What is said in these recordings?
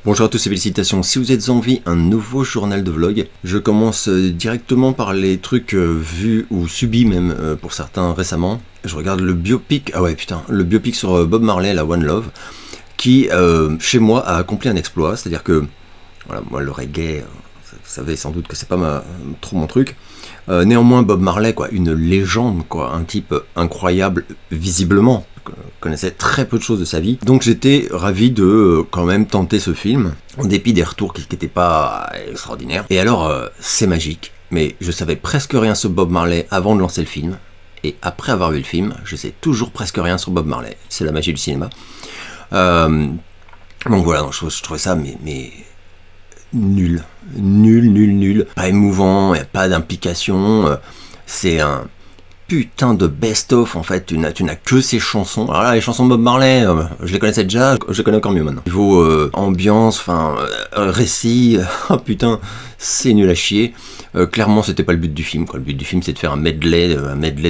Bonjour à tous et félicitations, si vous êtes en vie, un nouveau journal de vlog. Je commence directement par les trucs vus ou subis même pour certains récemment. Je regarde le biopic, le biopic sur Bob Marley, la One Love, qui chez moi a accompli un exploit, c'est-à-dire que, voilà, moi le reggae, vous savez sans doute que c'est pas trop mon truc. Néanmoins Bob Marley, quoi, une légende, quoi, un type incroyable visiblement. Connaissais très peu de choses de sa vie, donc j'étais ravi de quand même tenter ce film, en dépit des retours qui n'étaient pas extraordinaires. Et alors, c'est magique, mais je savais presque rien sur Bob Marley avant de lancer le film, et après avoir vu le film, je sais toujours presque rien sur Bob Marley. C'est la magie du cinéma. Donc voilà, donc je trouvais ça mais nul, pas émouvant, pas d'implication, c'est un putain de best-of en fait, tu n'as que ces chansons. Alors là, les chansons de Bob Marley, je les connaissais déjà, je les connais encore mieux maintenant. Niveau ambiance, enfin, récit, oh putain, c'est nul à chier. Clairement, c'était pas le but du film, quoi. Le but du film, c'est de faire un medley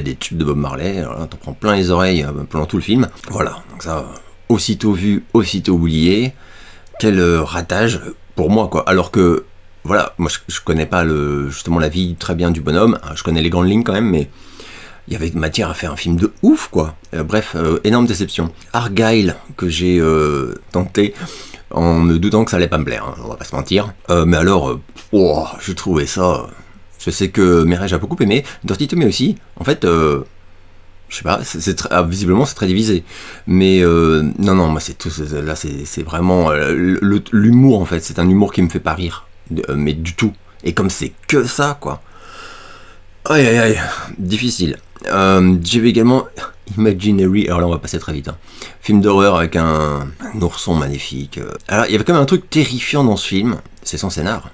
des tubes de Bob Marley. Alors là, t'en prends plein les oreilles pendant tout le film. Voilà, donc ça, aussitôt vu, aussitôt oublié. Quel ratage pour moi, quoi. Alors que, voilà, moi je connais pas justement la vie très bien du bonhomme, je connais les grandes lignes quand même, mais il y avait matière à faire un film de ouf, quoi. Bref, énorme déception. Argyle, que j'ai tenté, en me doutant que ça allait pas me plaire, hein, on va pas se mentir. Mais alors, j'ai trouvé ça... Je sais que Mireille a beaucoup aimé, Dirty Tommy aussi. En fait, je sais pas, visiblement c'est très divisé. Mais non, moi c'est tout... Là, c'est vraiment... l'humour, en fait, c'est un humour qui me fait pas rire. Mais du tout. Et comme c'est que ça, quoi. Aïe aïe aïe, difficile. J'ai vu également Imaginary, alors là on va passer très vite, hein. Film d'horreur avec un ourson magnifique. Alors il y avait quand même un truc terrifiant dans ce film, c'est son scénar.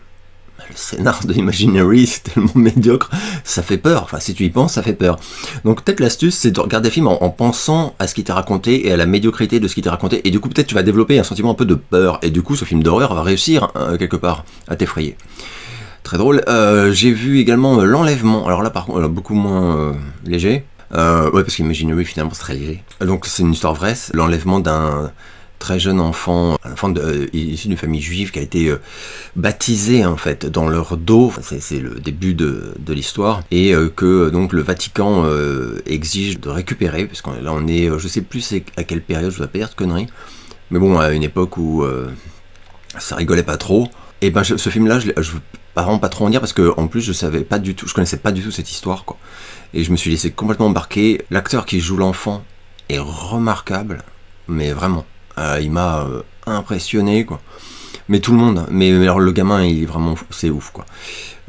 Le scénar de Imaginary, c'est tellement médiocre, ça fait peur, enfin si tu y penses, ça fait peur. Donc peut-être l'astuce, c'est de regarder le film en pensant à ce qui t'est raconté et à la médiocrité de ce qui t'est raconté, et du coup peut-être tu vas développer un sentiment un peu de peur, et du coup ce film d'horreur va réussir quelque part à t'effrayer. Très drôle. J'ai vu également L'Enlèvement. Alors là, par contre, beaucoup moins léger. Ouais, parce qu'Imaginary, finalement, c'est très léger. Donc, c'est une histoire vraie. L'enlèvement d'un très jeune enfant, issu d'une famille juive qui a été baptisé, en fait, dans leur dos. C'est le début de l'histoire. Et que, donc, le Vatican exige de récupérer, parce que là, on est... je sais plus à quelle période, je dois pas dire de conneries. Mais bon, à une époque où ça rigolait pas trop. Et ben, ce film-là, je veux vraiment pas trop en dire parce que en plus je connaissais pas du tout cette histoire, quoi. Et je me suis laissé complètement embarquer. L'acteur qui joue l'enfant est remarquable, mais vraiment, il m'a impressionné, quoi. Mais tout le monde, mais alors le gamin, il est vraiment, c'est ouf, quoi.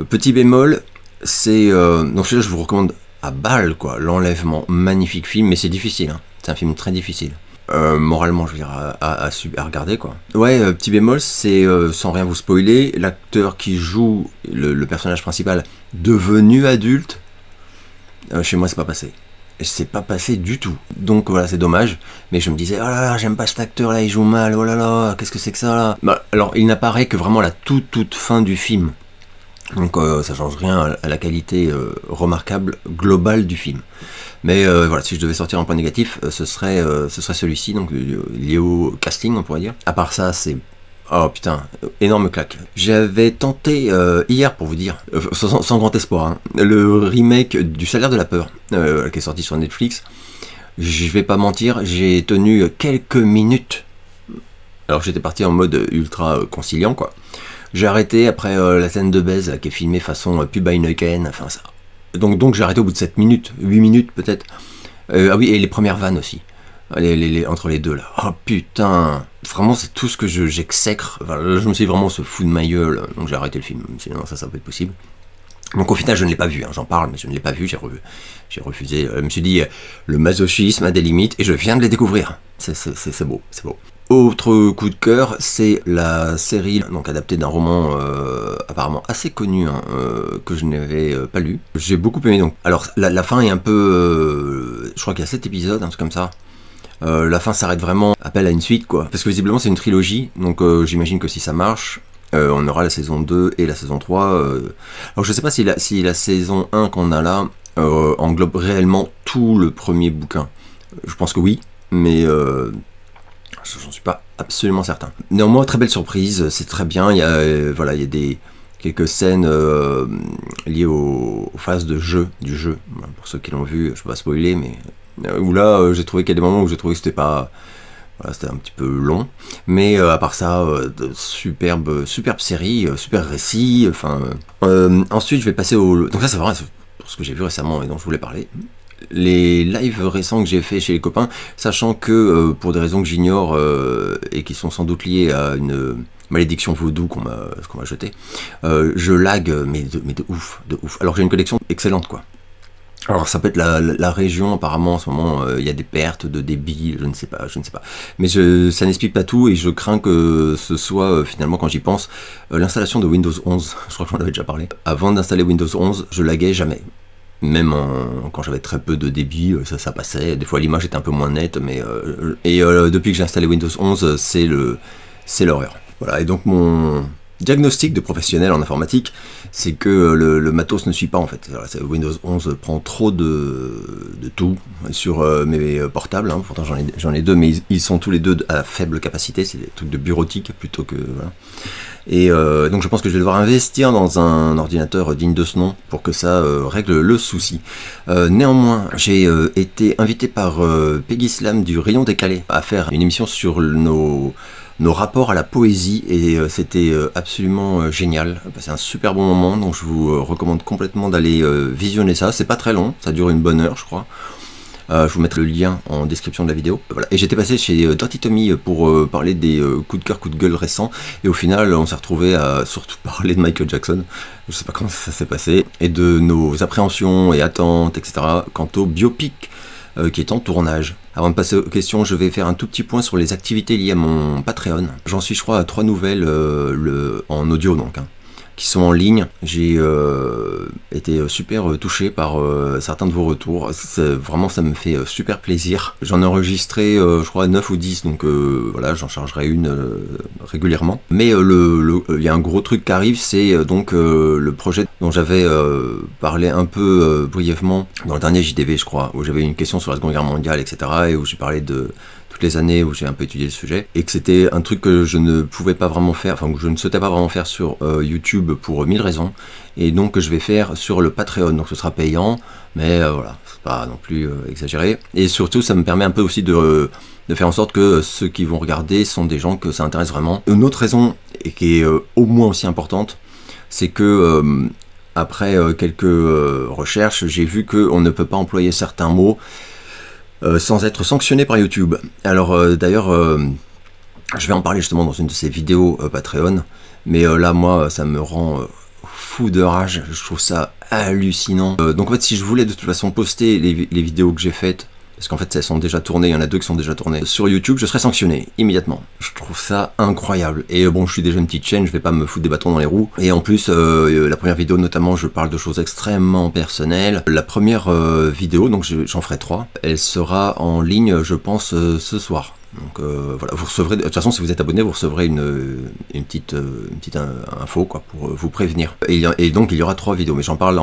Petit bémol, c'est donc celui-là, je vous recommande à balle, quoi. L'Enlèvement, magnifique film, mais c'est difficile, hein. C'est un film très difficile. Moralement, je veux dire, à regarder, quoi. Ouais, petit bémol, c'est, sans rien vous spoiler, l'acteur qui joue le personnage principal devenu adulte, chez moi, c'est pas passé. C'est pas passé du tout. Donc voilà, c'est dommage. Mais je me disais, oh là là, j'aime pas cet acteur-là, il joue mal, oh là là, qu'est-ce que c'est que ça, là? Bah, alors, il n'apparaît que vraiment à la toute fin du film. Donc ça change rien à la qualité remarquable globale du film. Mais voilà, si je devais sortir un point négatif, ce serait celui-ci, donc lié au casting, on pourrait dire. À part ça, c'est... Oh putain, énorme claque. J'avais tenté hier, pour vous dire, sans grand espoir, hein, le remake du Salaire de la peur, qui est sorti sur Netflix. Je vais pas mentir, j'ai tenu quelques minutes. Alors j'étais parti en mode ultra conciliant, quoi. J'ai arrêté après la scène de baise qui est filmée façon pub Heineken, enfin ça. Donc j'ai arrêté au bout de 7 minutes, 8 minutes peut-être. Ah oui, et les premières vannes aussi. Entre les deux là. Oh putain, vraiment c'est tout ce que j'exècre. Enfin, là, je me suis dit, vraiment se fout de ma gueule, donc j'ai arrêté le film. Sinon ça peut être possible. Donc au final je ne l'ai pas vu, hein. J'en parle mais je ne l'ai pas vu, j'ai refusé. Je me suis dit, le masochisme a des limites et je viens de les découvrir. C'est beau, c'est beau. Autre coup de cœur, c'est la série donc adaptée d'un roman apparemment assez connu, hein, que je n'avais pas lu. J'ai beaucoup aimé donc. Alors la fin est un peu... je crois qu'il y a 7 épisodes, un truc comme ça. La fin s'arrête vraiment, appel à une suite, quoi. Parce que visiblement c'est une trilogie, donc j'imagine que si ça marche, on aura la saison 2 et la saison 3. Alors je sais pas si la saison 1 qu'on a là englobe réellement tout le premier bouquin. Je pense que oui, mais... j'en suis pas absolument certain. Néanmoins, très belle surprise, c'est très bien, il y a, voilà, il y a quelques scènes liées aux phases de jeu, du jeu, pour ceux qui l'ont vu, je peux pas spoiler, mais où là, j'ai trouvé qu'il y a des moments où j'ai trouvé que c'était pas... Voilà, c'était un petit peu long, mais à part ça, superbe série, super récit, enfin... ensuite, je vais passer au... Donc ça, c'est vrai, pour ce que j'ai vu récemment et dont je voulais parler. Les lives récents que j'ai fait chez les copains, sachant que, pour des raisons que j'ignore, et qui sont sans doute liées à une malédiction vaudou qu'on m'a jetée, je lag, mais de ouf, de ouf. Alors j'ai une connexion excellente, quoi. Alors ça peut être la région, apparemment en ce moment il y a des pertes de débit, je ne sais pas. Mais ça n'explique pas tout et je crains que ce soit finalement, quand j'y pense, l'installation de Windows 11, je crois que j'en avais déjà parlé. Avant d'installer Windows 11, je laguais jamais. Même quand j'avais très peu de débit, ça passait. Des fois l'image était un peu moins nette, mais depuis que j'ai installé Windows 11, c'est l'horreur. Voilà, et donc mon diagnostic de professionnel en informatique, c'est que le matos ne suit pas en fait. Voilà, Windows 11 prend trop de tout sur mes portables, hein. Pourtant j'en ai deux, mais ils sont tous les deux à faible capacité, c'est des trucs de bureautique plutôt que... Voilà. Et donc je pense que je vais devoir investir dans un ordinateur digne de ce nom pour que ça règle le souci. Néanmoins, j'ai été invité par Peggy Slam du Rayon Décalé à faire une émission sur nos rapports à la poésie et c'était absolument génial. C'est un super bon moment, donc je vous recommande complètement d'aller visionner ça. C'est pas très long, ça dure une bonne heure je crois. Je vous mettrai le lien en description de la vidéo. Voilà. Et j'étais passé chez Dirty Tommy pour parler des coups de cœur, coups de gueule récents. Et au final, on s'est retrouvé à surtout parler de Michael Jackson. Je sais pas comment ça s'est passé. Et de nos appréhensions et attentes, etc. quant au biopic qui est en tournage. Avant de passer aux questions, je vais faire un tout petit point sur les activités liées à mon Patreon. J'en suis, je crois, à 3 nouvelles en audio, donc, hein, qui sont en ligne. J'ai été super touché par certains de vos retours. Vraiment, ça me fait super plaisir. J'en ai enregistré, je crois, 9 ou 10, donc voilà, j'en chargerai une régulièrement. Mais il y a un gros truc qui arrive, c'est donc le projet dont j'avais parlé un peu brièvement dans le dernier JDV, je crois, où j'avais une question sur la Seconde Guerre mondiale, etc., et où j'ai parlé de les années où j'ai un peu étudié le sujet, et que c'était un truc que je ne pouvais pas vraiment faire, enfin que je ne souhaitais pas vraiment faire sur YouTube pour 1000 raisons, et donc que je vais faire sur le Patreon, donc ce sera payant, mais voilà, c'est pas non plus exagéré, et surtout ça me permet un peu aussi de faire en sorte que ceux qui vont regarder sont des gens que ça intéresse vraiment. Une autre raison, et qui est au moins aussi importante, c'est que après quelques recherches, j'ai vu qu'on ne peut pas employer certains mots sans être sanctionné par YouTube. Alors d'ailleurs, je vais en parler justement dans une de ces vidéos Patreon, mais là moi ça me rend fou de rage, je trouve ça hallucinant. Donc en fait si je voulais de toute façon poster les vidéos que j'ai faites, parce qu'en fait elles sont déjà tournées, il y en a 2 qui sont déjà tournées sur YouTube, je serais sanctionné immédiatement. Je trouve ça incroyable. Et bon, je suis déjà une petite chaîne, je vais pas me foutre des bâtons dans les roues. Et en plus, la première vidéo notamment, je parle de choses extrêmement personnelles. La première vidéo, donc j'en ferai 3, elle sera en ligne, je pense, ce soir. Donc voilà, vous recevrez, de toute façon si vous êtes abonné, vous recevrez une petite info quoi, pour vous prévenir. Et donc il y aura 3 vidéos, mais j'en parle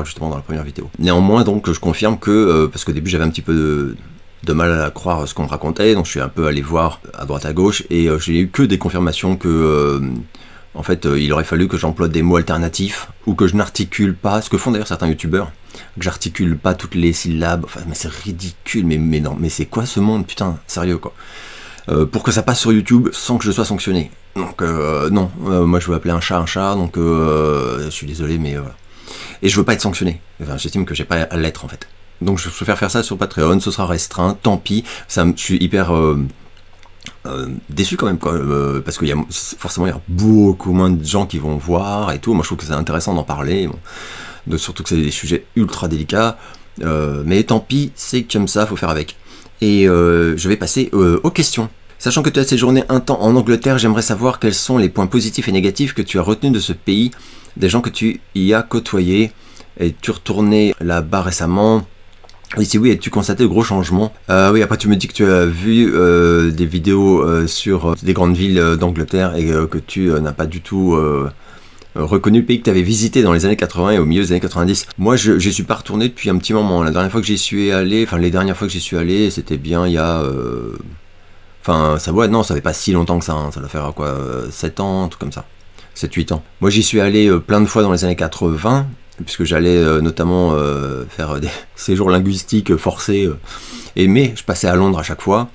justement dans la première vidéo. Néanmoins donc je confirme que, parce qu'au début j'avais un petit peu de mal à croire ce qu'on me racontait, donc je suis un peu allé voir à droite à gauche, et j'ai eu que des confirmations que en fait il aurait fallu que j'emploie des mots alternatifs, ou que je n'articule pas, ce que font d'ailleurs certains youtubeurs, que j'articule pas toutes les syllabes, enfin mais c'est ridicule, mais non, mais c'est quoi ce monde, putain, sérieux quoi, pour que ça passe sur YouTube sans que je sois sanctionné. Donc non, moi je veux appeler un chat, donc je suis désolé, mais voilà. Et je veux pas être sanctionné, enfin j'estime que j'ai pas à l'être en fait. Donc je préfère faire ça sur Patreon, ce sera restreint, tant pis, je suis hyper déçu quand même, quoi, parce qu'il y a forcément il y a beaucoup moins de gens qui vont voir et tout. Moi je trouve que c'est intéressant d'en parler, bon. Surtout que c'est des sujets ultra délicats, mais tant pis, c'est comme ça, faut faire avec. Et je vais passer aux questions. Sachant que tu as séjourné un temps en Angleterre, j'aimerais savoir quels sont les points positifs et négatifs que tu as retenus de ce pays, des gens que tu y as côtoyés. Es-tu retourné là-bas récemment? Et si oui, as-tu constaté de gros changements? Oui, après tu me dis que tu as vu des vidéos sur des grandes villes d'Angleterre et que tu n'as pas du tout reconnu le pays que tu avais visité dans les années 80 et au milieu des années 90. Moi, j'y suis pas retourné depuis un petit moment. La dernière fois que j'y suis allé, enfin les dernières fois que j'y suis allé, c'était bien il y a... Enfin, ça, ouais, non, ça fait pas si longtemps que ça, hein. Ça doit faire quoi, 7 ans, un truc comme ça. 7-8 ans. Moi, j'y suis allé plein de fois dans les années 80, puisque j'allais notamment faire des séjours linguistiques forcés. Mais je passais à Londres à chaque fois.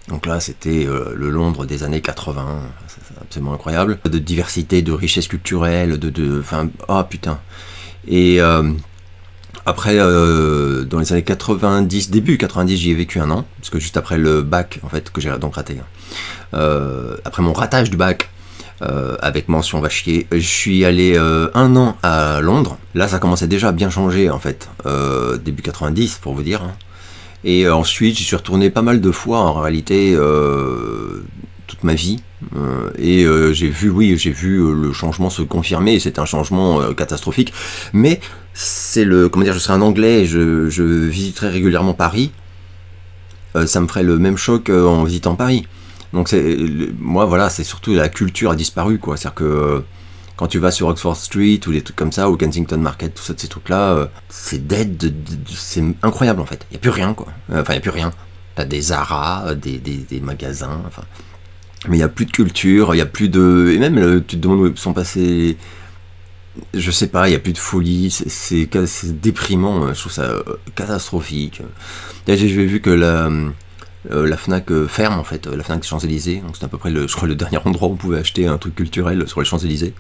Donc là, c'était le Londres des années 80. C'est absolument incroyable. De diversité, de richesse culturelle, enfin, oh putain. Et après, dans les années 90, début 90, j'y ai vécu un an, parce que juste après le bac, en fait, que j'ai donc raté. Après mon ratage du bac, avec mention va chier, je suis allé un an à Londres. Là, ça commençait déjà à bien changer, en fait, début 90, pour vous dire. Hein. Et ensuite, j'y suis retourné pas mal de fois, en réalité, toute ma vie. Et j'ai vu le changement se confirmer, et c'est un changement catastrophique. Mais c'est comment dire, je serais un Anglais et je visiterais régulièrement Paris. Ça me ferait le même choc en visitant Paris. Donc moi voilà, c'est surtout la culture a disparu quoi. C'est-à-dire que quand tu vas sur Oxford Street ou des trucs comme ça, ou Kensington Market, tout ça, ces trucs-là, c'est dead, c'est incroyable en fait. Il n'y a plus rien quoi. Enfin, il n'y a plus rien. T'as des Zara, des magasins, enfin. Mais il n'y a plus de culture, il n'y a plus de... Et même, tu te demandes où sont passés... Je sais pas, il n'y a plus de folie, c'est déprimant, je trouve ça catastrophique. J'ai vu que la Fnac ferme en fait, la Fnac des Champs-Élysées, donc c'est à peu près je crois, le dernier endroit où on pouvait acheter un truc culturel sur les Champs-Élysées.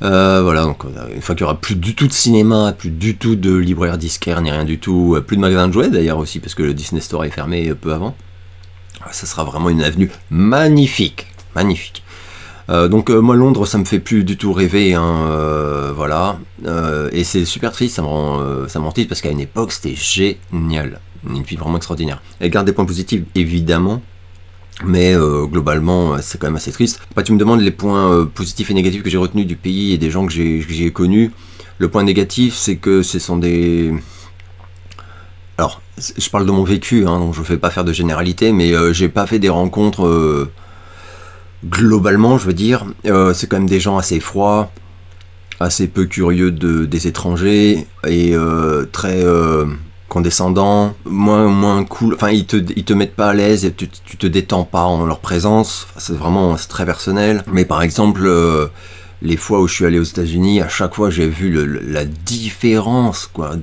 Voilà, donc une fois qu'il n'y aura plus du tout de cinéma, plus du tout de libraire disquaire, ni rien du tout, plus de magasin de jouets d'ailleurs aussi, parce que le Disney Store est fermé peu avant. Ça sera vraiment une avenue magnifique, magnifique. Donc moi Londres ça me fait plus du tout rêver, hein, voilà. Et c'est super triste, ça me rend triste parce qu'à une époque c'était génial, une vie vraiment extraordinaire. Elle garde des points positifs évidemment, mais globalement c'est quand même assez triste. Après tu me demandes les points positifs et négatifs que j'ai retenus du pays et des gens que j'ai connus. Le point négatif c'est que ce sont des... Alors, je parle de mon vécu, hein, donc je ne fais pas faire de généralité, mais j'ai pas fait des rencontres globalement, je veux dire. C'est quand même des gens assez froids, assez peu curieux des étrangers, et très condescendants, moins cool. Enfin, ils te mettent pas à l'aise, et tu te détends pas en leur présence. Enfin, c'est très personnel. Mais par exemple... les fois où je suis allé aux États-Unis, à chaque fois j'ai vu la différence quoi,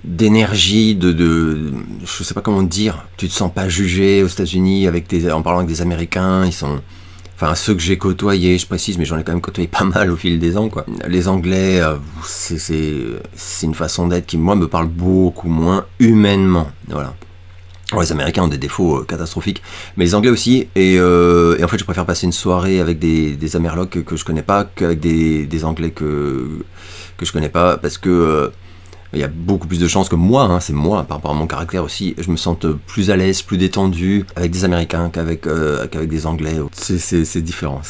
d'énergie, je sais pas comment dire. Tu te sens pas jugé aux États-Unis en parlant avec des Américains. Ils sont, enfin ceux que j'ai côtoyés, je précise, mais j'en ai quand même côtoyé pas mal au fil des ans quoi. Les Anglais, c'est une façon d'être qui moi me parle beaucoup moins humainement. Voilà. Les Américains ont des défauts catastrophiques, mais les Anglais aussi, et en fait je préfère passer une soirée avec des Amerlocs que je connais pas qu'avec des Anglais que je connais pas, parce que il y a beaucoup plus de chances que moi, hein, c'est moi, par rapport à mon caractère aussi, je me sente plus à l'aise, plus détendu avec des Américains qu'avec des Anglais. C'est différent,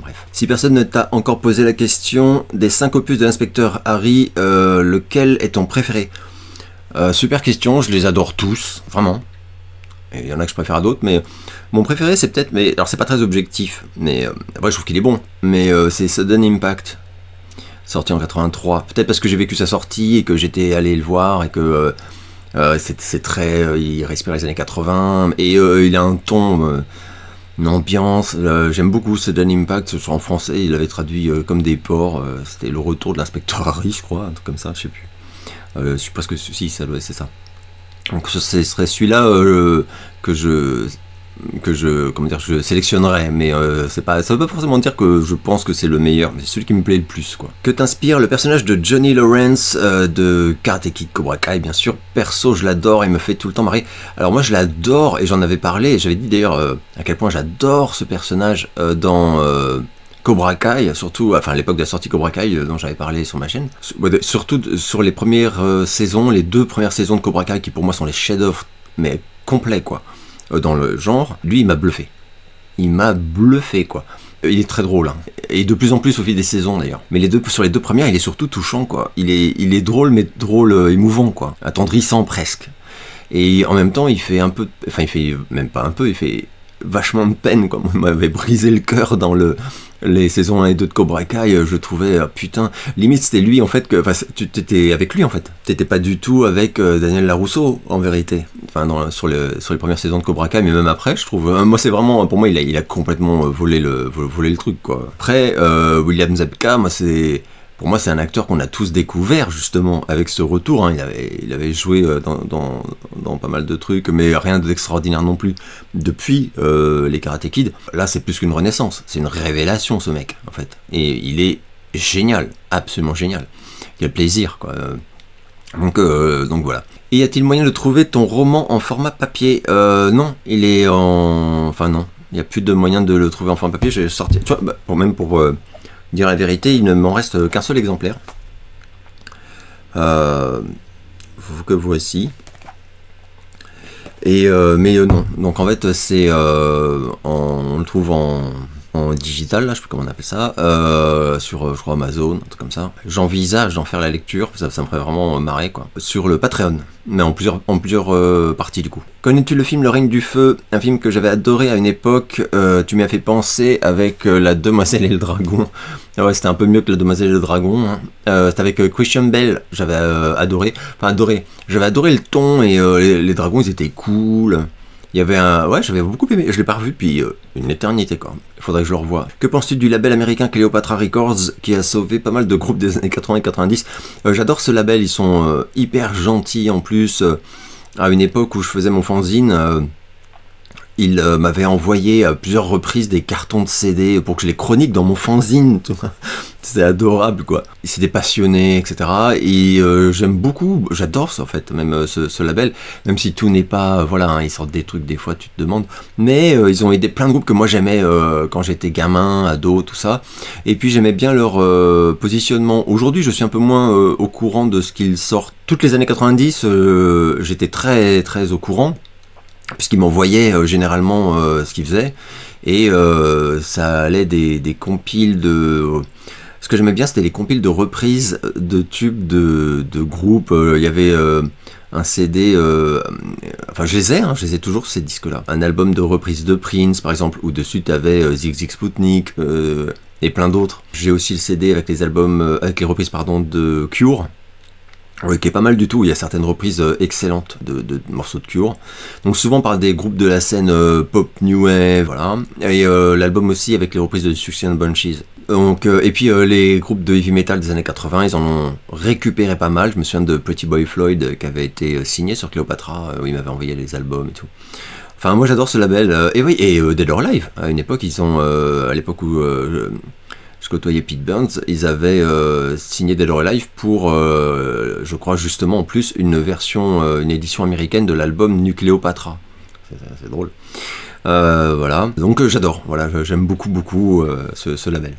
bref. Si personne ne t'a encore posé la question, des 5 opus de l'inspecteur Harry, lequel est ton préféré? Super question, je les adore tous, vraiment. Il y en a que je préfère à d'autres, mais mon préféré c'est peut-être, mais alors c'est pas très objectif, mais après je trouve qu'il est bon, mais c'est Sudden Impact, sorti en 83, peut-être parce que j'ai vécu sa sortie et que j'étais allé le voir et que c'est très, il respire les années 80 et il a un ton, une ambiance, j'aime beaucoup Sudden Impact, en français il avait traduit comme des porcs, c'était le retour de l'inspecteur Harry je crois, un truc comme ça, je sais plus, je suis presque, si c'est ça. Donc ce serait celui-là que je sélectionnerais, mais ça veut pas forcément dire que je pense que c'est le meilleur, mais c'est celui qui me plaît le plus quoi. Que t'inspire le personnage de Johnny Lawrence de Karate Kid Cobra Kai, bien sûr. Perso, je l'adore, il me fait tout le temps marrer. Alors moi je l'adore et j'en avais parlé, et j'avais dit d'ailleurs à quel point j'adore ce personnage dans Cobra Kai, surtout, enfin à l'époque de la sortie Cobra Kai dont j'avais parlé sur ma chaîne, surtout sur les premières saisons, les 2 premières saisons de Cobra Kai qui pour moi sont les chefs-d'œuvre, mais complets quoi, dans le genre. Lui il m'a bluffé quoi. Il est très drôle, hein. Et de plus en plus au fil des saisons d'ailleurs. Mais sur les 2 premières il est surtout touchant quoi. Il est drôle, mais drôle émouvant quoi, attendrissant presque. Et en même temps il fait un peu, enfin il fait même pas un peu, il fait vachement de peine, quoi. On m'avait brisé le cœur dans les saisons 1 et 2 de Cobra Kai, je trouvais, putain, limite c'était lui en fait, tu t'étais avec lui en fait, t'étais pas du tout avec Daniel Larousseau en vérité, enfin sur les premières saisons de Cobra Kai, mais même après je trouve, moi c'est vraiment, pour moi il a complètement volé le truc quoi. Après, William Zabka, pour moi, c'est un acteur qu'on a tous découvert, justement, avec ce retour. Hein. Il avait joué dans pas mal de trucs, mais rien d'extraordinaire non plus. Depuis les Karate Kid, là, c'est plus qu'une renaissance. C'est une révélation, ce mec, en fait. Et il est génial, absolument génial. Quel plaisir, quoi. Donc voilà. Et y a-t-il moyen de trouver ton roman en format papier? Non, il est en... Enfin, non. Il n'y a plus de moyen de le trouver en format papier. J'ai sorti... Tu vois, même pour... dire la vérité, il ne m'en reste qu'un seul exemplaire. Que voici. Et mais non. Donc en fait, on le trouve en digital, là, je sais plus comment on appelle ça, sur, je crois, Amazon, un truc comme ça. J'envisage d'en faire la lecture, ça me ferait vraiment marrer, quoi. Sur le Patreon, mais en plusieurs parties, du coup. Connais-tu le film Le Règne du Feu? Un film que j'avais adoré à une époque, tu m'y as fait penser avec La Demoiselle et le Dragon. Ouais, c'était un peu mieux que La Demoiselle et le Dragon. Hein. C'était avec Christian Bale, j'avais adoré. Enfin, adoré. J'avais adoré le ton, et les dragons, ils étaient cool. Il y avait un... Ouais, j'avais beaucoup aimé. Je l'ai pas revu depuis une éternité, quoi. Il faudrait que je le revoie. Que penses-tu du label américain Cleopatra Records qui a sauvé pas mal de groupes des années 80 et 90? J'adore ce label. Ils sont hyper gentils en plus. À une époque où je faisais mon fanzine, il m'avait envoyé à plusieurs reprises des cartons de CD pour que je les chronique dans mon fanzine. C'était adorable, quoi. C'est des passionnés, etc. Et j'aime beaucoup, j'adore ça en fait, même ce label, même si tout n'est pas, voilà, hein, ils sortent des trucs des fois, tu te demandes. Mais ils ont aidé plein de groupes que moi j'aimais quand j'étais gamin, ado, tout ça. Et puis j'aimais bien leur positionnement. Aujourd'hui, je suis un peu moins au courant de ce qu'ils sortent. Toutes les années 90, j'étais très très au courant, puisqu'ils m'envoyaient généralement ce qu'ils faisaient, et ça allait des compiles de... Ce que j'aimais bien, c'était les compiles de reprises de tubes de groupes. Il y avait un CD... Enfin, je les ai toujours, ces disques-là. Un album de reprise de Prince, par exemple, où dessus, tu avais Zig Zig Sputnik, et plein d'autres. J'ai aussi le CD avec les albums... avec les reprises, pardon, de Cure. Oui, qui est pas mal du tout. Il y a certaines reprises excellentes de morceaux de Cure. Donc souvent par des groupes de la scène pop new wave, voilà. Et l'album aussi avec les reprises de Suction Bunches. Donc et puis les groupes de heavy metal des années 80, ils en ont récupéré pas mal. Je me souviens de Pretty Boy Floyd qui avait été signé sur Cleopatra, où il m'avait envoyé les albums et tout. Enfin moi j'adore ce label. Et oui, et Dead or Alive. À une époque, ils ont à l'époque où je côtoyais Pete Burns, ils avaient signé Dead or Alive pour, je crois justement en plus, une édition américaine de l'album Nucléopatra. C'est drôle. Voilà, donc j'adore, voilà, j'aime beaucoup ce label.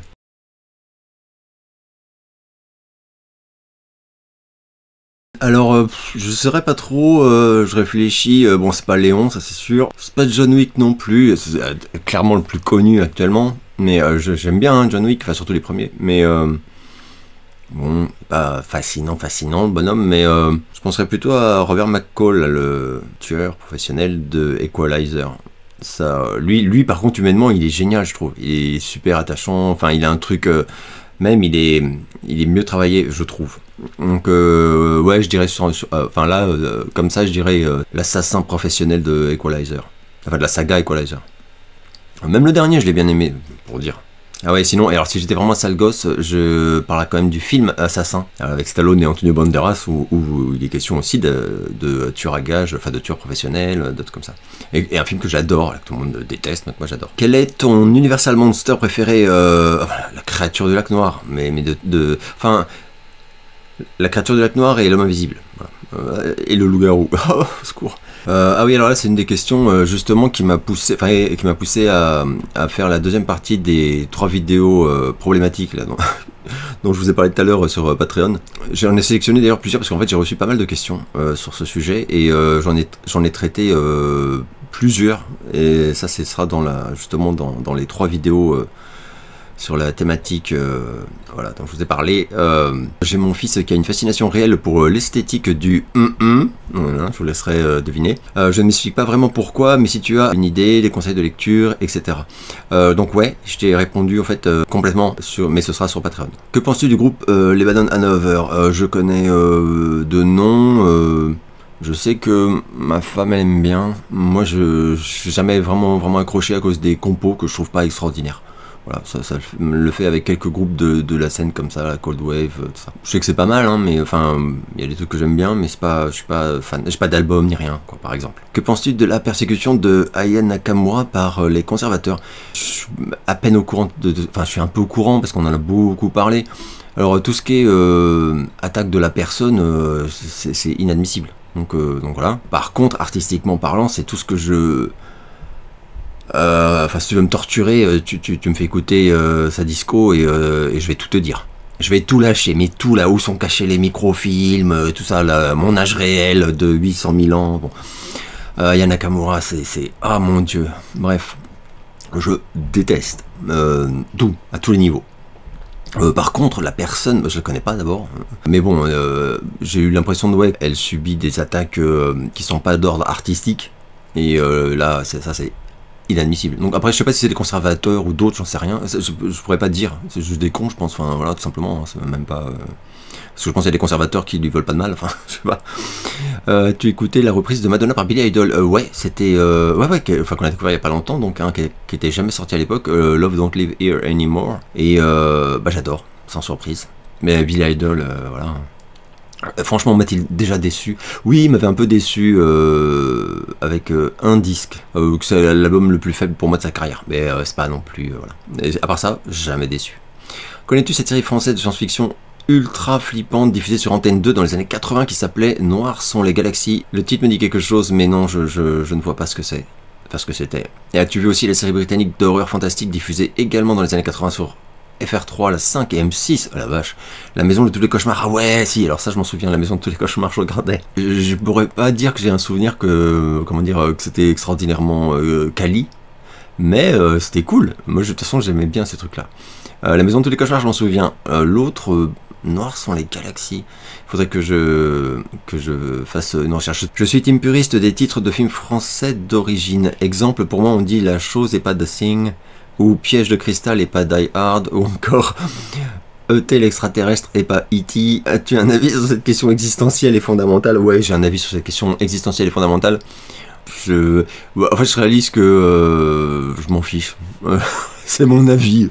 Alors, je saurais pas trop, je réfléchis, bon c'est pas Léon, ça c'est sûr, c'est pas John Wick non plus, c'est clairement le plus connu actuellement, mais j'aime bien hein, John Wick, enfin surtout les premiers, mais bon, pas fascinant le bonhomme, mais je penserais plutôt à Robert McCall, le tueur professionnel de Equalizer. Ça, lui par contre humainement il est génial je trouve, il est super attachant, enfin il a un truc... Même il est mieux travaillé, je trouve. Donc ouais, je dirais enfin là, comme ça, je dirais l'assassin professionnel de Equalizer. Enfin de la saga Equalizer. Même le dernier, je l'ai bien aimé, pour dire. Ah ouais, sinon, et alors si j'étais vraiment un sale gosse, je parlerais quand même du film Assassin, avec Stallone et Antonio Banderas, où il est question aussi de tueur à gages, enfin de tueur professionnel, d'autres comme ça. Et un film que j'adore, que tout le monde déteste, donc moi j'adore. Quel est ton Universal Monster préféré? La créature du lac noir, mais enfin, la créature du lac noir et l'homme invisible, voilà. Et le loup-garou, oh, au secours. Ah oui, alors là c'est une des questions justement qui m'a poussé à faire la deuxième partie des 3 vidéos problématiques là, dont je vous ai parlé tout à l'heure sur Patreon. J'en ai sélectionné d'ailleurs plusieurs parce qu'en fait j'ai reçu pas mal de questions sur ce sujet et j'en ai traité plusieurs, et ça ce sera justement dans les 3 vidéos sur la thématique voilà, dont je vous ai parlé. J'ai mon fils qui a une fascination réelle pour l'esthétique du voilà, je vous laisserai deviner. Je ne m'explique pas vraiment pourquoi, mais si tu as une idée, des conseils de lecture, etc. Donc ouais, je t'ai répondu en fait complètement, mais ce sera sur Patreon. Que penses-tu du groupe Lebanon Hanover? Je connais de nom. Je sais que ma femme elle aime bien. Moi je suis jamais vraiment accroché à cause des compos que je trouve pas extraordinaires. Voilà, ça le fait avec quelques groupes de la scène comme ça, la Cold Wave, tout ça. Je sais que c'est pas mal, hein, mais enfin, il y a des trucs que j'aime bien, mais c'est pas, je suis pas fan, j'ai pas d'album ni rien, quoi, par exemple. Que penses-tu de la persécution de Aya Nakamura par les conservateurs? Je suis à peine au courant enfin, je suis un peu au courant parce qu'on en a beaucoup parlé. Alors, tout ce qui est attaque de la personne, c'est inadmissible. Donc voilà. Par contre, artistiquement parlant, c'est tout ce que je... Enfin, si tu veux me torturer, tu me fais écouter sa disco et je vais tout te dire. Je vais tout lâcher, mais tout là où sont cachés les microfilms, tout ça, là, mon âge réel de 800 000 ans. Bon. Aya Nakamura, c'est... Ah mon dieu. Bref, je déteste tout, à tous les niveaux. Par contre, la personne, je la connais pas d'abord, mais bon, j'ai eu l'impression de ouais, elle subit des attaques qui sont pas d'ordre artistique, et là, ça c'est inadmissible. Donc après, je sais pas si c'est des conservateurs ou d'autres, j'en sais rien, je pourrais pas te dire, c'est juste des cons, je pense, enfin voilà, tout simplement, hein, c'est même pas... Parce que je pense qu'il y a des conservateurs qui lui veulent pas de mal, enfin, je sais pas. Tu écoutais la reprise de Madonna par Billy Idol? Ouais, c'était... enfin, qu'on a découvert il y a pas longtemps, donc, hein, qui était jamais sorti à l'époque, Love Don't Live Here Anymore. Et bah j'adore, sans surprise. Mais Billy Idol, voilà... Franchement, m'a-t-il déjà déçu? Oui, il m'avait un peu déçu avec un disque, que c'est l'album le plus faible pour moi de sa carrière, mais c'est pas non plus... voilà. Et à part ça, jamais déçu. Connais-tu cette série française de science-fiction ultra flippante diffusée sur Antenne 2 dans les années 80 qui s'appelait Noirs sont les galaxies? Le titre me dit quelque chose, mais non, je ne vois pas ce que c'est. Enfin, ce que c'était. Et as-tu vu aussi la série britannique d'horreur fantastique diffusée également dans les années 80 sur FR3, la 5 et M6, oh la vache, la maison de tous les cauchemars? Ah ouais, si, alors ça je m'en souviens, la maison de tous les cauchemars, je regardais. Je pourrais pas dire que j'ai un souvenir que, comment dire, que c'était extraordinairement quali, mais c'était cool. Moi, de toute façon, j'aimais bien ces trucs-là. La maison de tous les cauchemars, je m'en souviens. L'autre, Noirs sont les galaxies. Il faudrait que je fasse une recherche. Je suis team puriste des titres de films français d'origine. Exemple, pour moi, on dit La Chose et pas The Thing, ou Piège de cristal et pas Die Hard, ou encore E.T. l'extraterrestre et pas E.T. As-tu un avis sur cette question existentielle et fondamentale? Ouais, j'ai un avis sur cette question existentielle et fondamentale. En fait, je réalise que je m'en fiche. C'est mon avis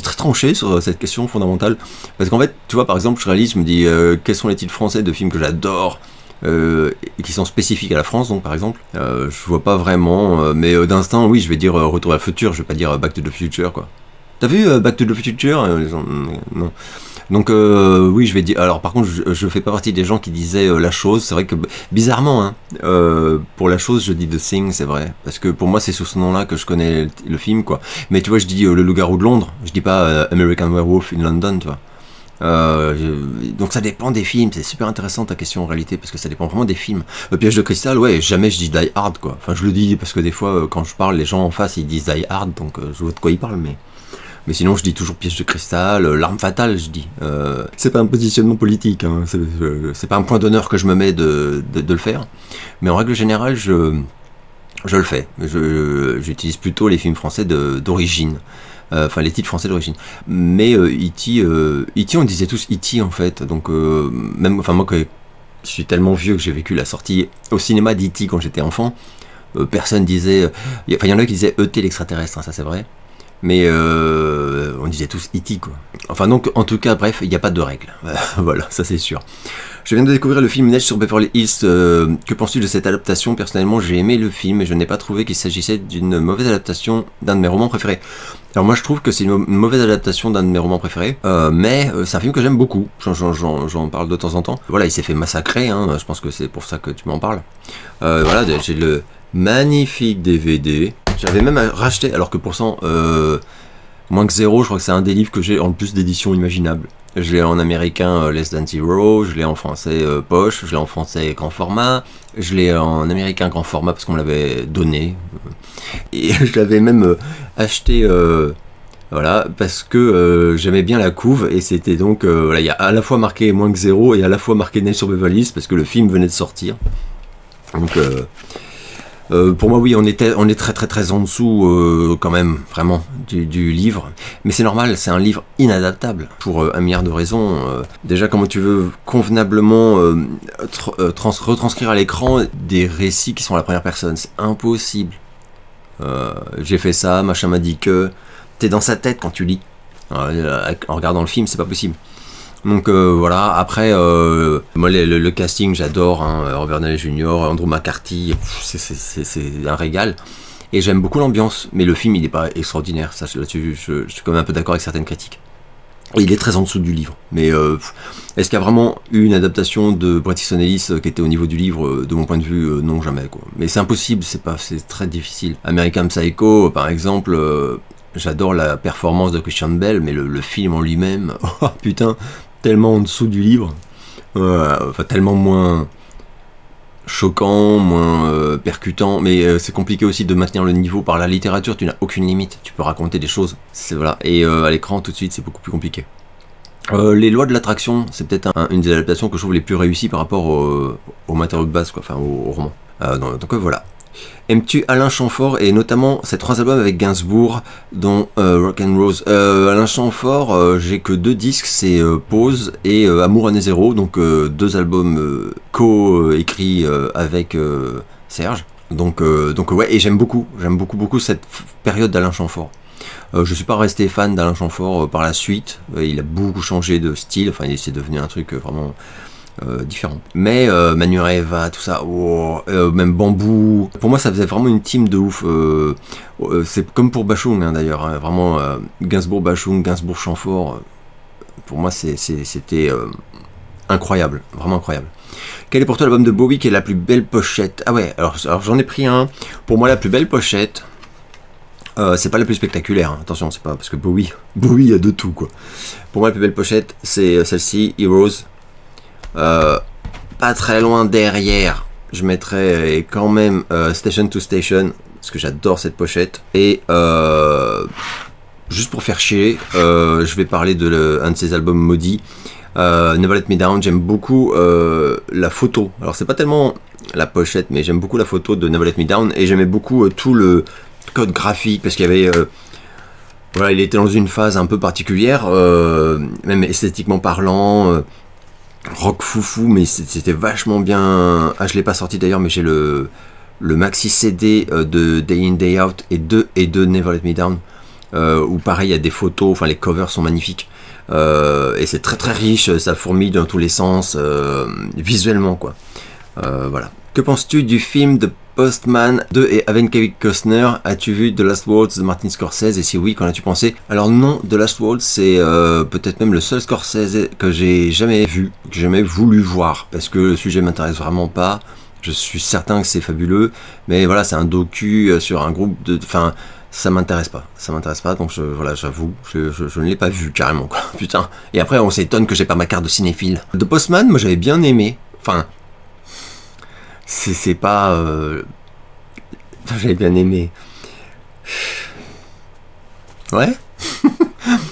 très tranché sur cette question fondamentale. Parce qu'en fait, tu vois, par exemple, je réalise, je me dis, quels sont les titres français de films que j'adore et qui sont spécifiques à la France, donc par exemple, je vois pas vraiment, mais d'instinct, oui, je vais dire Retour vers le futur, je vais pas dire Back to the Future, quoi. T'as vu Back to the Future? Non. Donc oui, je vais dire. Alors par contre, je fais pas partie des gens qui disaient La Chose. C'est vrai que bizarrement, hein, pour La Chose, je dis The Thing, c'est vrai, parce que pour moi, c'est sous ce nom-là que je connais le film, quoi. Mais tu vois, je dis Le Loup-garou de Londres. Je dis pas American Werewolf in London, tu vois. Donc ça dépend des films. C'est super intéressant ta question en réalité, parce que ça dépend vraiment des films. Piège de cristal, ouais, jamais je dis Die Hard, quoi. Enfin, je le dis parce que des fois, quand je parle, les gens en face, ils disent Die Hard, donc je vois de quoi ils parlent, mais sinon, je dis toujours Piège de cristal, L'arme fatale, je dis. C'est pas un positionnement politique, hein. C'est pas un point d'honneur que je me mets de le faire. Mais en règle générale, je le fais. J'utilise plutôt les films français d'origine. Enfin, les titres français d'origine. Mais E.T., on disait tous E.T. en fait. Donc, même, enfin, moi, je suis tellement vieux que j'ai vécu la sortie au cinéma d'E.T. quand j'étais enfant. Personne disait. Enfin, il y en a qui disaient E.T. l'extraterrestre, hein, ça c'est vrai. Mais on disait tous E.T. quoi. Enfin donc, en tout cas, bref, il n'y a pas de règles. Voilà, ça c'est sûr. Je viens de découvrir le film Neige sur Beverly Hills. Que penses-tu de cette adaptation? Personnellement, j'ai aimé le film et je n'ai pas trouvé qu'il s'agissait d'une mauvaise adaptation d'un de mes romans préférés. Alors moi, je trouve que c'est une mauvaise adaptation d'un de mes romans préférés, mais c'est un film que j'aime beaucoup. J'en parle de temps en temps. Voilà, il s'est fait massacrer, hein, je pense que c'est pour ça que tu m'en parles. Voilà, j'ai le magnifique DVD. J'avais même racheté, alors que pourtant, moins que zéro, je crois que c'est un des livres que j'ai en plus d'éditions imaginables. Je l'ai en américain Less Than Zero, je l'ai en français poche, je l'ai en français grand format, je l'ai en américain grand format parce qu'on me l'avait donné. Et je l'avais même acheté Voilà, parce que j'aimais bien la couve, et c'était donc, voilà, il y a à la fois marqué moins que 0 et à la fois marqué Neige sur Beverly Hills, parce que le film venait de sortir. Donc, pour moi, oui, on est très en dessous, quand même, vraiment, du livre. Mais c'est normal, c'est un livre inadaptable, pour un milliard de raisons. Déjà, comment tu veux convenablement retranscrire à l'écran des récits qui sont à la première personne? C'est impossible. J'ai fait ça, machin m'a dit que... T'es dans sa tête quand tu lis. En regardant le film, c'est pas possible. Donc voilà, après, moi le casting, j'adore, hein, Robert Downey Jr., Andrew McCarthy, c'est un régal. Et j'aime beaucoup l'ambiance, mais le film, il n'est pas extraordinaire. Ça, là-dessus, je suis quand même un peu d'accord avec certaines critiques. Et il est très en dessous du livre. Mais est-ce qu'il y a vraiment eu une adaptation de Bret Easton Ellis qui était au niveau du livre? De mon point de vue, non, jamais, quoi. Mais c'est impossible, c'est très difficile. American Psycho, par exemple... J'adore la performance de Christian Bale, mais le film en lui-même, oh putain, tellement en dessous du livre, enfin tellement moins choquant, moins percutant, mais c'est compliqué aussi de maintenir le niveau par la littérature, tu n'as aucune limite, tu peux raconter des choses, voilà, et à l'écran tout de suite c'est beaucoup plus compliqué. Les lois de l'attraction, c'est peut-être une des adaptations que je trouve les plus réussies par rapport au matériau de base, quoi, enfin au roman. Donc voilà. Aimes-tu Alain Chamfort et notamment ces 3 albums avec Gainsbourg, dont Rock and Rose? Alain Chamfort, j'ai que 2 disques, c'est Pause et Amour année zéro, donc 2 albums co-écrits avec Serge. Donc ouais, et j'aime beaucoup cette période d'Alain Chamfort. Je suis pas resté fan d'Alain Chamfort par la suite, il a beaucoup changé de style, enfin c'est devenu un truc vraiment... différent. Mais Manureva, tout ça, même Bambou, pour moi ça faisait vraiment une team de ouf. C'est comme pour Bachung, hein, d'ailleurs, hein, vraiment Gainsbourg-Bachung, Gainsbourg-Chamfort, pour moi c'était incroyable, vraiment incroyable. Quel est pour toi l'album de Bowie qui est la plus belle pochette? Ah ouais, alors j'en ai pris un. Pour moi la plus belle pochette, c'est pas la plus spectaculaire, hein. Attention, c'est pas parce que Bowie il y a de tout, quoi. Pour moi la plus belle pochette c'est celle-ci, Heroes. Pas très loin derrière, je mettrais quand même Station to Station, parce que j'adore cette pochette. Et juste pour faire chier, je vais parler de un de ses albums maudits, Never Let Me Down. J'aime beaucoup la photo. Alors c'est pas tellement la pochette, mais j'aime beaucoup la photo de Never Let Me Down. Et j'aimais beaucoup tout le code graphique, parce qu'il y avait... voilà, il était dans une phase un peu particulière, même esthétiquement parlant... rock foufou, mais c'était vachement bien. Ah, je l'ai pas sorti d'ailleurs, mais j'ai le maxi CD de Day In Day Out et de Never Let Me Down, où pareil il y a des photos, enfin les covers sont magnifiques, et c'est très riche, ça fourmille dans tous les sens, visuellement, quoi. Voilà. Que penses-tu du film de Postman 2 et avec Kevin Costner? As-tu vu The Last Waltz de Martin Scorsese, et si oui, qu'en as-tu pensé? Alors non, The Last Waltz c'est peut-être même le seul Scorsese que j'ai jamais vu, que j'ai jamais voulu voir, parce que le sujet m'intéresse vraiment pas. Je suis certain que c'est fabuleux, mais voilà, c'est un docu sur un groupe de... Enfin, ça m'intéresse pas, donc voilà, j'avoue, je ne l'ai pas vu carrément, quoi. Putain. Et après on s'étonne que j'ai pas ma carte de cinéphile. The Postman, moi j'avais bien aimé, enfin... C'est pas... j'avais bien aimé. Ouais.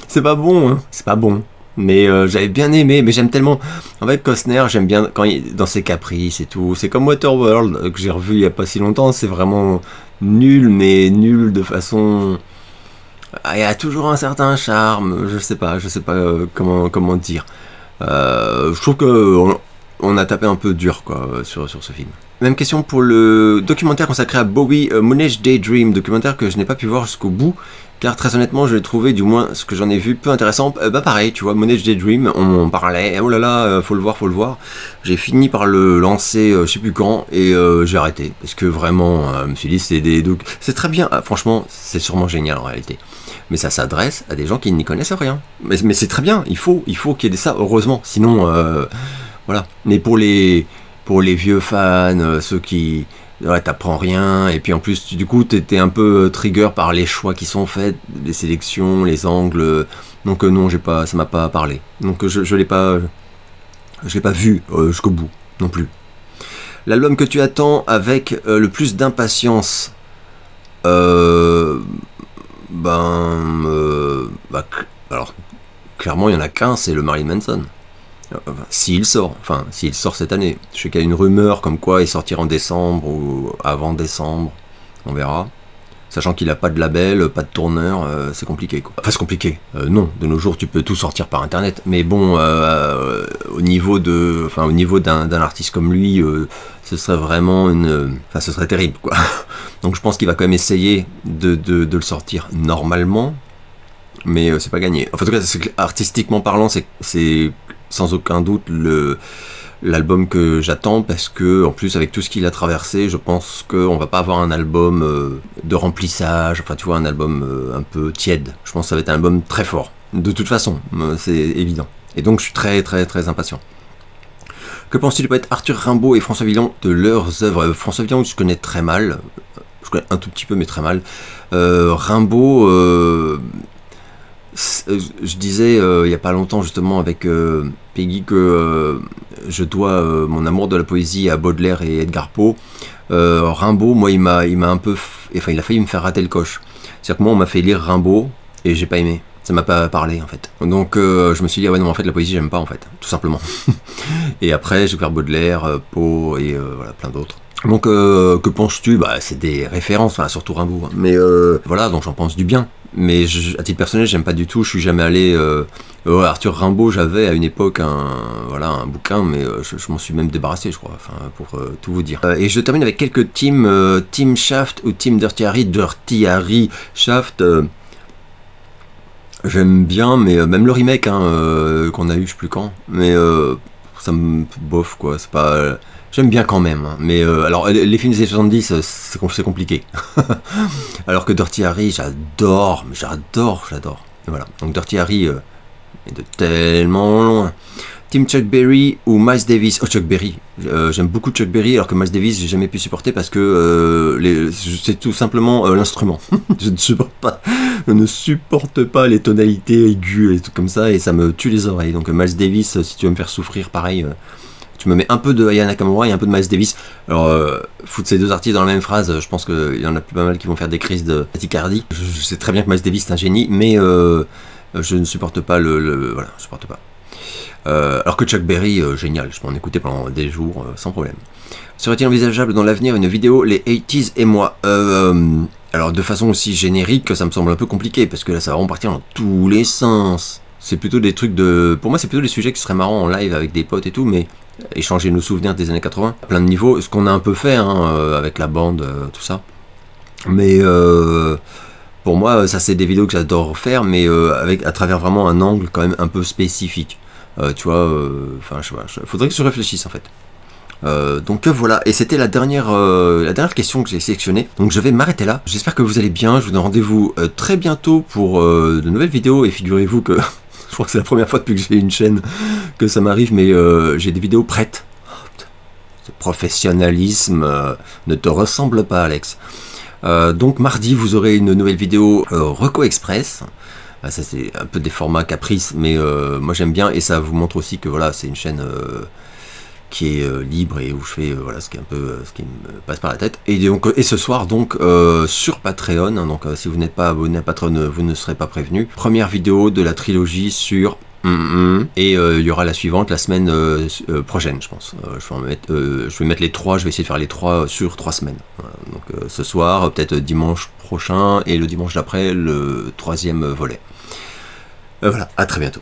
C'est pas bon, hein. C'est pas bon. Mais j'avais bien aimé, mais j'aime tellement... En fait, Costner, j'aime bien quand dans ses caprices et tout. C'est comme Waterworld, que j'ai revu il y a pas si longtemps. C'est vraiment nul, mais nul de façon... Il y a toujours un certain charme. Je sais pas comment dire. Je trouve que... On a tapé un peu dur, quoi, sur ce film. Même question pour le documentaire consacré à Bowie, Moonage Daydream, documentaire que je n'ai pas pu voir jusqu'au bout, car très honnêtement je l'ai trouvé, du moins ce que j'en ai vu, peu intéressant. Bah pareil, tu vois, Moonage Daydream, on parlait, oh là là, faut le voir. J'ai fini par le lancer, je sais plus quand, et j'ai arrêté, parce que vraiment, je me suis dit, c'est très bien, franchement, c'est sûrement génial en réalité. Mais ça s'adresse à des gens qui n'y connaissent rien. Mais c'est très bien, il faut qu'il y ait ça, heureusement, sinon... Voilà. Mais pour les vieux fans, ceux qui... Ouais, t'apprends rien, et puis en plus, du coup, t'es un peu trigger par les choix qui sont faits, les sélections, les angles... Donc non, ça m'a pas parlé. Donc je l'ai pas vu jusqu'au bout, non plus. L'album que tu attends avec le plus d'impatience... alors clairement il y en a qu'un, c'est le Marilyn Manson. S'il sort, enfin s'il sort cette année. Je sais qu'il y a une rumeur comme quoi il sortira en décembre ou avant décembre, on verra. Sachant qu'il n'a pas de label, pas de tourneur, c'est compliqué quoi. Enfin c'est compliqué, non, de nos jours tu peux tout sortir par internet, mais bon, au niveau d'un artiste comme lui, ce serait vraiment enfin ce serait terrible quoi. Donc je pense qu'il va quand même essayer de le sortir normalement, mais c'est pas gagné. Enfin, en tout cas, artistiquement parlant, c'est sans aucun doute l'album que j'attends, parce que en plus avec tout ce qu'il a traversé, je pense qu'on va pas avoir un album de remplissage, enfin tu vois, un album un peu tiède. Je pense que ça va être un album très fort, de toute façon, c'est évident. Et donc je suis très très très impatient. Que penses-tu du poète Arthur Rimbaud et François Villon de leurs œuvres? François Villon je connais très mal, je connais un tout petit peu mais très mal. Rimbaud, je disais il n'y a pas longtemps justement avec Peggy que je dois mon amour de la poésie à Baudelaire et Edgar Poe. Rimbaud, moi il m'a un peu, enfin il a failli me faire rater le coche. C'est-à-dire que moi on m'a fait lire Rimbaud et j'ai pas aimé, ça m'a pas parlé en fait. Donc je me suis dit ah ouais non en fait la poésie j'aime pas en fait, tout simplement. Et après j'ai ouvert Baudelaire, Poe et voilà plein d'autres. Donc que penses-tu? Bah c'est des références, enfin, surtout Rimbaud, hein. Mais voilà, donc j'en pense du bien. Mais à titre personnel, j'aime pas du tout. Je suis jamais allé. Arthur Rimbaud, j'avais à une époque un bouquin, mais je m'en suis même débarrassé, je crois. Enfin, pour tout vous dire. Et je termine avec quelques teams, Team Shaft ou Team Dirty Harry. Dirty Harry, Shaft. J'aime bien, mais même le remake qu'on a eu, je sais plus quand. Mais ça me bof quoi. C'est pas. J'aime bien quand même, hein. Mais alors les films des années 70, c'est compliqué. Alors que Dirty Harry, j'adore, mais j'adore. Voilà, donc Dirty Harry est de tellement loin. Team Chuck Berry ou Miles Davis? Oh, Chuck Berry, j'aime beaucoup Chuck Berry, alors que Miles Davis, j'ai jamais pu supporter parce que c'est tout simplement l'instrument. Je ne supporte pas les tonalités aiguës et tout comme ça, et ça me tue les oreilles. Donc Miles Davis, si tu veux me faire souffrir, pareil. Tu me mets un peu de Aya Nakamura et un peu de Miles Davis. Alors, foutre ces deux artistes dans la même phrase, je pense qu'il y en a plus pas mal qui vont faire des crises de tachycardie. Je sais très bien que Miles Davis est un génie, mais je ne supporte pas voilà, je supporte pas. Alors que Chuck Berry, génial, je peux en écouter pendant des jours sans problème. Serait-il envisageable dans l'avenir une vidéo les 80s et moi? Alors de façon aussi générique, ça me semble un peu compliqué, parce que là ça va vraiment partir dans tous les sens. C'est plutôt des trucs de... Pour moi c'est plutôt des sujets qui seraient marrants en live avec des potes et tout, mais échanger nos souvenirs des années 80, à plein de niveaux, ce qu'on a un peu fait avec la bande, tout ça. Mais pour moi ça c'est des vidéos que j'adore faire, mais à travers vraiment un angle quand même un peu spécifique. Tu vois, enfin je sais pas, faudrait que je réfléchisse en fait. Donc voilà, et c'était la dernière question que j'ai sélectionnée, donc je vais m'arrêter là. J'espère que vous allez bien, je vous donne rendez-vous très bientôt pour de nouvelles vidéos, et figurez-vous que je crois que c'est la première fois depuis que j'ai une chaîne que ça m'arrive, mais j'ai des vidéos prêtes. Ce professionnalisme ne te ressemble pas, Alex. Donc mardi vous aurez une nouvelle vidéo Reco Express. Ça c'est un peu des formats caprices, mais moi j'aime bien, et ça vous montre aussi que voilà, c'est une chaîne qui est libre et où je fais voilà ce qui me passe par la tête. Et donc ce soir donc sur Patreon, hein, donc si vous n'êtes pas abonné à Patreon, vous ne serez pas prévenu. Première vidéo de la trilogie sur et il y aura la suivante la semaine prochaine, je pense. Je vais mettre les trois, je vais essayer de faire les trois sur 3 semaines. Voilà. Donc ce soir, peut-être dimanche prochain, et le dimanche d'après, le 3e volet. Voilà, à très bientôt.